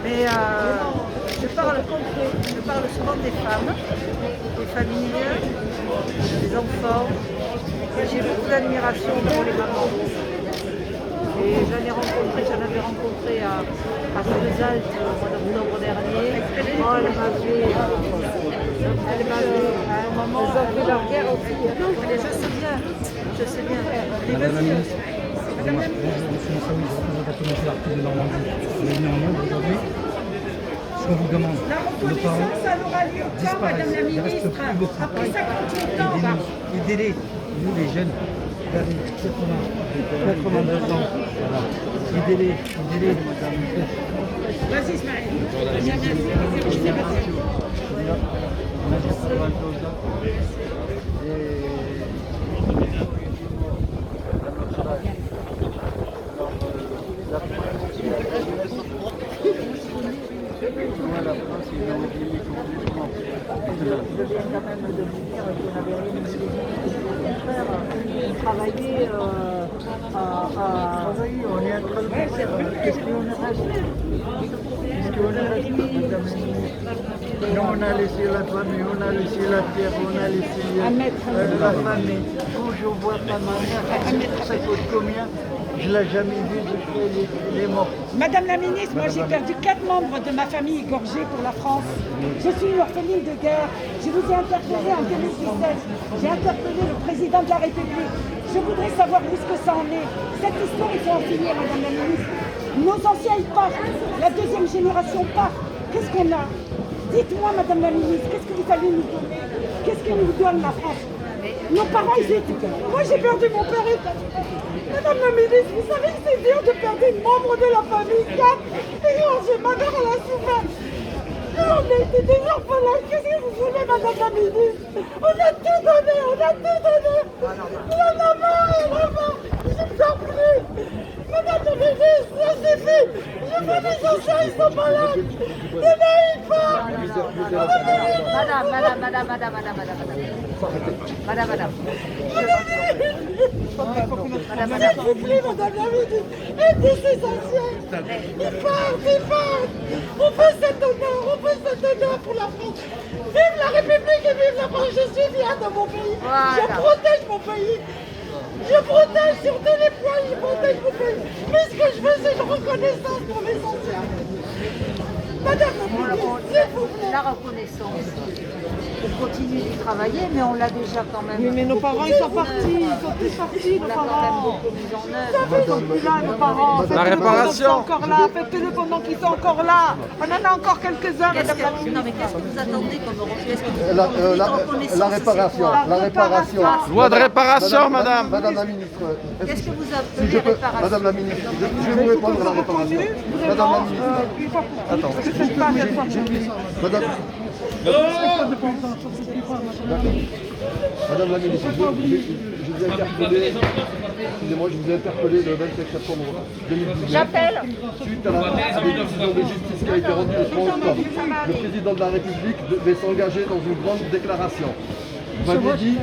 Mais je parle concret, je parle souvent des femmes, des familles, des enfants. J'ai beaucoup d'admiration pour les mamans. Et j'en avais rencontré à Seuzalte au mois d'octobre dernier. Oh, elle m'avait à un moment, ils ont fait leur guerre aussi. Non, mais je sais bien. Madame la ministre, excusez-moi, on va commencer l'article de Normandie. Vous êtes venu en nombre aujourd'hui. Ce qu'on vous demande, nos parents disparaissent, il ne reste plus beaucoup. Les délais, nous les jeunes, vers les 82 ans, voilà. Les délais, madame. Vas-y, Ismaël. Travailler on est en train de faire. Qu'est-ce qu'on a rajouté? Nous, on a laissé la famille, on a laissé la terre, on a laissé la famille. Quand je vois pas ma mère, ça coûte combien? Je ne l'ai jamais vu depuis les morts. Madame la ministre, moi j'ai perdu 4 membres de ma famille égorgés pour la France. Je suis une orpheline de guerre. Je vous ai interpellé en 2017. J'ai interpellé le président de la République. Je voudrais savoir où est-ce que ça en est. Cette histoire, il faut en finir, Madame la ministre. Nos anciens, ils partent. La deuxième génération part. Qu'est-ce qu'on a? Dites-moi, Madame la ministre, qu'est-ce que vous allez nous donner? Qu'est-ce que nous donne la France? Nos parents, ils étaient... Moi, j'ai perdu mon père. Madame la ministre, vous savez que c'est dur de perdre une membre de la famille. Et ma mère, elle a souffert. On a été des orphelins. Qu'est-ce que vous voulez, Madame la ministre? On a tout donné, on a tout donné. Il en a marre, je ne sors plus. Madame la ministre, ça suffit. Je vois les anciens, ils sont malades. Il n'arrive pas. Madame. S'il vous plaît, Madame la ministre, aidez ces anciens. Ils partent. On fait cet honneur pour la France. Vive la République et vive la France. Je suis fière de mon pays. Voilà. Je protège mon pays. Je protège sur tous les points, je protège mon pays. Mais ce que je veux, c'est une reconnaissance pour mes anciens. Madame la ministre, s'il vous plaît. La reconnaissance. On continue d'y travailler, mais on l'a déjà quand même. Oui, mais nos parents, ils sont partis, nos parents. Ils sont plus là, nos parents. La réparation. Encore là, faites-le pendant qu'ils sont encore là. On en a encore quelques-uns, Madame la ministre. Non, mais qu'est-ce que vous attendez comme reconnaissance? La réparation, la réparation. Loi de réparation, madame. Madame la ministre, Qu'est-ce que vous si appelez je peux, réparation? Madame la ministre, je vais vous répondre à la réparation. Madame la ministre, attends, Madame, Madame la ministre, je vous ai interpellé, excusez-moi, je vous ai interpellé le 27 septembre 2019. J'appelle. Suite à la décision de justice qui a été rendue le 3 octobre, le président de la République devait s'engager dans une grande déclaration. Vous m'avez dit,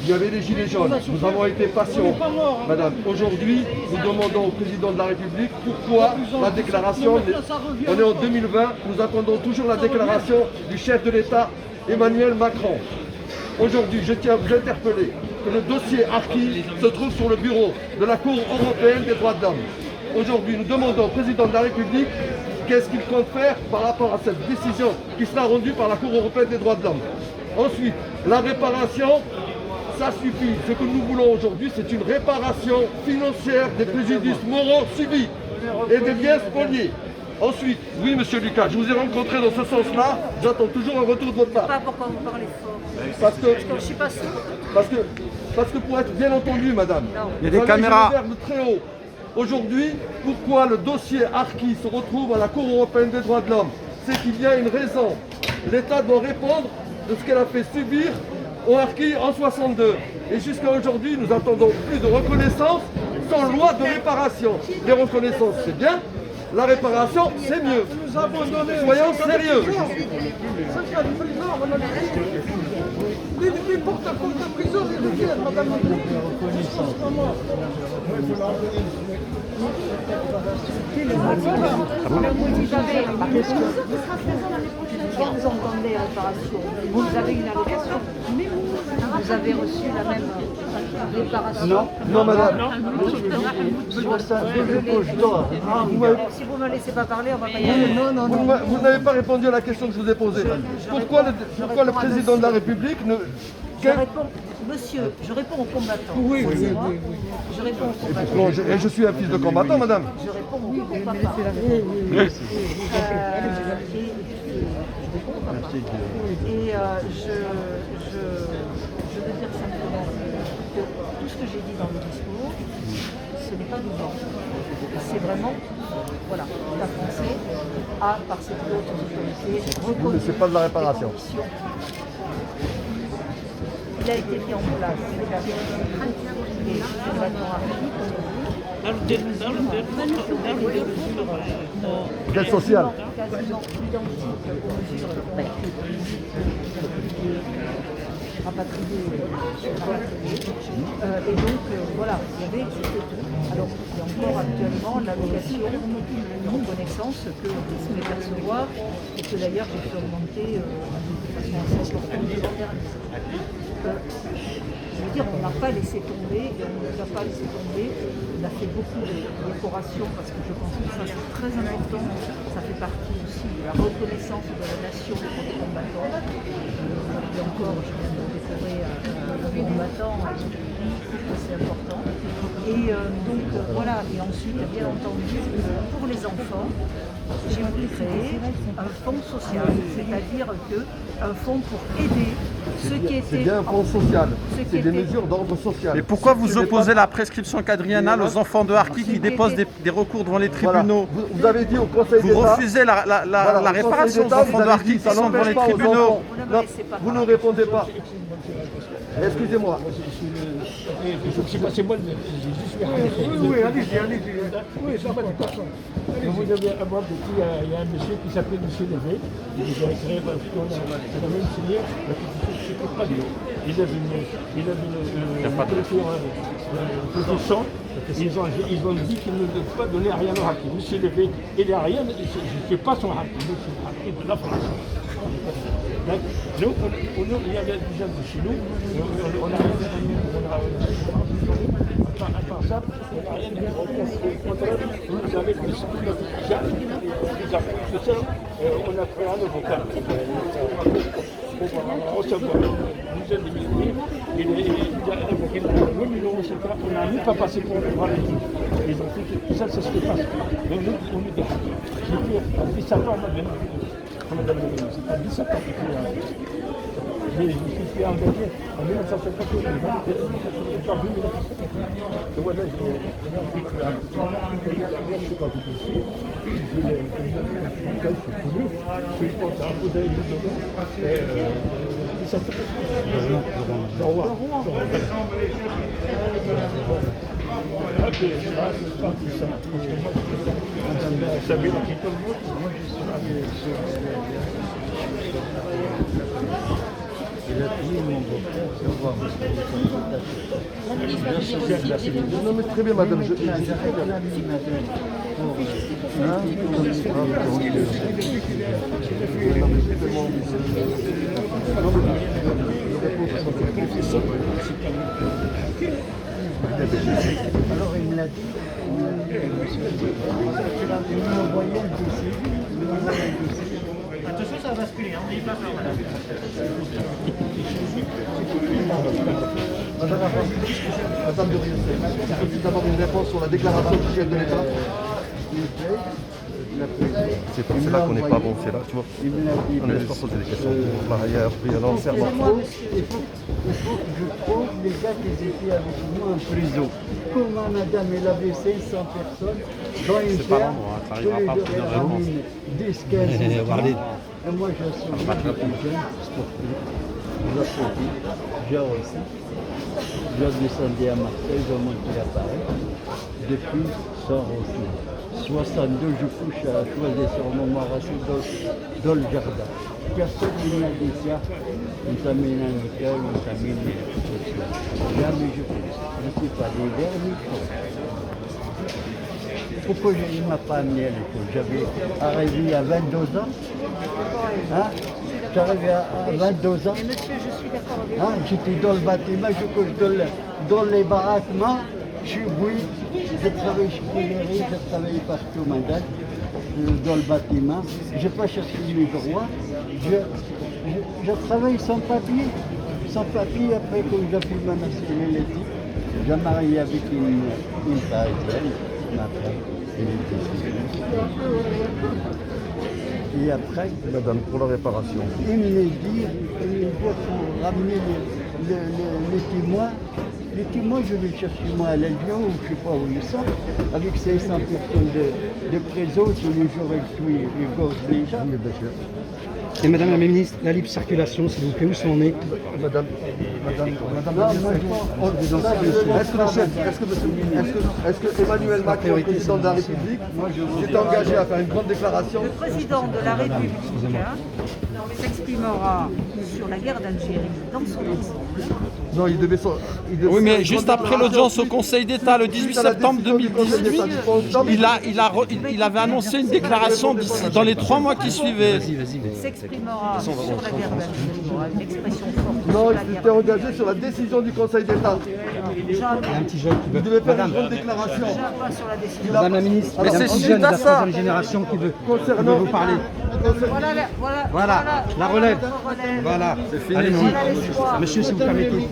il y avait les gilets jaunes, nous avons été patients. Madame, aujourd'hui, nous demandons au président de la République pourquoi la déclaration, on est en 2020, nous attendons toujours la déclaration du chef de l'État, Emmanuel Macron. Aujourd'hui, je tiens à vous interpeller que le dossier Arki se trouve sur le bureau de la Cour européenne des droits de l'homme. Aujourd'hui, nous demandons au président de la République qu'est-ce qu'il compte faire par rapport à cette décision qui sera rendue par la Cour européenne des droits de l'homme. Ensuite, la réparation, ça suffit. Ce que nous voulons aujourd'hui, c'est une réparation financière des préjudices moraux subis et des biens spoliés. Ensuite, oui, monsieur Lucas, je vous ai rencontré dans ce sens-là. J'attends toujours un retour de votre part. Pas pourquoi vous parlez fort. Parce que Je ne suis pas sûre. Parce que pour être bien entendu, madame, Il y a des caméras. je regarde très haut. Aujourd'hui, pourquoi le dossier Arki se retrouve à la Cour européenne des droits de l'homme? C'est qu'il y a une raison. L'État doit répondre de ce qu'elle a fait subir au Arki en 62. Et jusqu'à aujourd'hui, nous attendons plus de reconnaissance sans loi de réparation. Les reconnaissances, c'est bien. La réparation, c'est mieux. nous abandonner. Soyons sérieux. C'est qu'à prison, on a des porte-à-porte de prison, les guerres, madame la ministre. Quand vous entendez réparation, vous avez une allocation, mais vous avez reçu la même réparation. Non, madame. Si vous ne me laissez pas parler, on va pas y aller. Vous n'avez pas répondu à la question que je vous ai posée. Pourquoi le président de la République ne... Je réponds, monsieur, je réponds aux combattants. Oui. Je réponds aux combattants. Et je suis un fils de combattant, madame. Je réponds aux combattants. Et je veux dire simplement que tout ce que j'ai dit dans le discours, ce n'est pas du vent. C'est vraiment, voilà, l'État français a, par ses plus hautes autorités, reconnu. C'est pas de la réparation. Il a été mis en place D'aide sociale. quasiment identique aux mesures rapatriées. Et donc, voilà, il y avait tout. Alors, il y a encore actuellement l'allocation de reconnaissance que vous pouvez percevoir et que d'ailleurs j'ai fait augmenter de façon assez importante l'an dernier. Je veux dire, on n'a pas laissé tomber, et on ne nous a pas laissé tomber. On a fait beaucoup de décorations parce que je pense que ça c'est très important. Ça fait partie aussi de la reconnaissance de la nation des combattants. Et encore, je viens de décorer un combattant, c'est important. Et donc voilà, et ensuite, bien entendu, pour les enfants, j'ai voulu créer un fonds social, c'est-à-dire un fonds pour aider ceux qui étaient... C'est bien un fonds social, c'est des mesures d'ordre social. Et pourquoi vous opposez la prescription quadriennale aux enfants de harkis qui déposent des recours devant les tribunaux? Vous avez dit au Conseil d'État... Vous refusez la réparation aux enfants de harkis qui sont devant les tribunaux. Vous ne répondez pas. Excusez-moi. C'est moi, oui, allez-y. Oui, ça va, de toute façon. Vous avez à moi, il y a un monsieur qui s'appelle M. Lévé. Il nous a créé parce qu'on a même signé la pétition de radio. Il avait une pétition. Ils ont dit qu'ils ne devaient pas donner rien au Harki. M. Lévé, il n'a rien, je ne suis pas son Harki, je suis le Harki de la France. Nous, il y avait des gens de chez nous, on a à part ça, on n'a rien dit. Vous avez plus on a pris un avocat pour recevoir une dizaine de milliers. Il a invoqué on n'a même pas passé pour voir les trucs. Ils ont fait ça, c'est ce qui passe. Mais nous, on est des j'ai fait à 17 ans, madame la ministre, à 17 ans, je me suis engagé en 1958, par 2000. Donc voilà, je suis pas tout ici. Je suis content, vous avez dit demain. 17 ans. Au revoir. Ok, c'est pas tout ça. Vous savez, tout le monde, moi je suis il a pris mon beau-frère, c'est au revoir. Non mais très bien madame, je alors il me l'a dit, il m'a envoyé un dossier. Attention, ça va basculer, on n'est pas faire madame. Madame de Rieux, d'avoir une réponse sur la déclaration du chef de l'État. C'est pour cela qu'on n'est pas bon, c'est là, tu vois. On ne laisse pas poser des questions. Par ailleurs, il y a un serment. Il faut que je trouve les gars qui étaient avec moi en prison. Comment madame, elle avait 500 personnes dans une ferme, tous les jours elle ramène 10-15 et moi je suis jeune, sportif, j'ai aussi. Je descendais à Marseille, je montais à Paris, depuis sort aussi. 62, je couche à choisir sur mon marathon dans le jardin. Personne ne m'a dit ça, on t'amène un hôtel, on t'amène jamais je ne suis pas les derniers. Pourquoi il ne m'a pas amené à l'école? J'avais arrivé à 22 ans. Hein? J'arrivais à 22 ans. Et monsieur, je suis d'accord avec Hein? J'étais dans le bâtiment, je couche dans les baraquements. Je suis j'ai travaillé chez Péléry, j'ai travaillé partout, madame, dans le bâtiment. Je n'ai pas cherché mes droits. Je travaille sans papier. Sans papier, après, quand j'ai fait ma nationalité, j'ai marié avec une parisienne, ma femme. Et après, Madame, pour la réparation. il me dit pour ramener les témoins. Les témoins, je vais chercher moi à Lyon, ou je ne sais pas où ils sont, avec 500 personnes de prison, tous les jours ils gorgent les gens. Oui, bien sûr. Et Madame la Ministre, la libre circulation, s'il vous plaît, où sont on est? Madame, Non, moi, est-ce que Emmanuel Macron, président de la République, s'est engagé à faire une grande déclaration? Le président de la République s'exprimera sur la guerre d'Algérie dans son ensemble. Non, il devait Oui, mais juste après l'audience au Conseil d'État le 18 septembre 2018, il avait annoncé une déclaration dans les 3 mois qui suivaient. S'exprimera sur la guerre d'Algérie, il aura une expression forte. Non, sur la il guerre s'était engagé sur la décision du Conseil d'État. Il y a un petit jeune qui Il veut. devait faire une Madame, grande déclaration. pas sur la décision. Madame la Ministre, il y a un c'est petit suite jeune de à la ça. 3e génération qui veut vous parler. Voilà, la relève. relève. Voilà, C'est fini. allez-y. Voilà l'espoir. Monsieur, si vous permettez.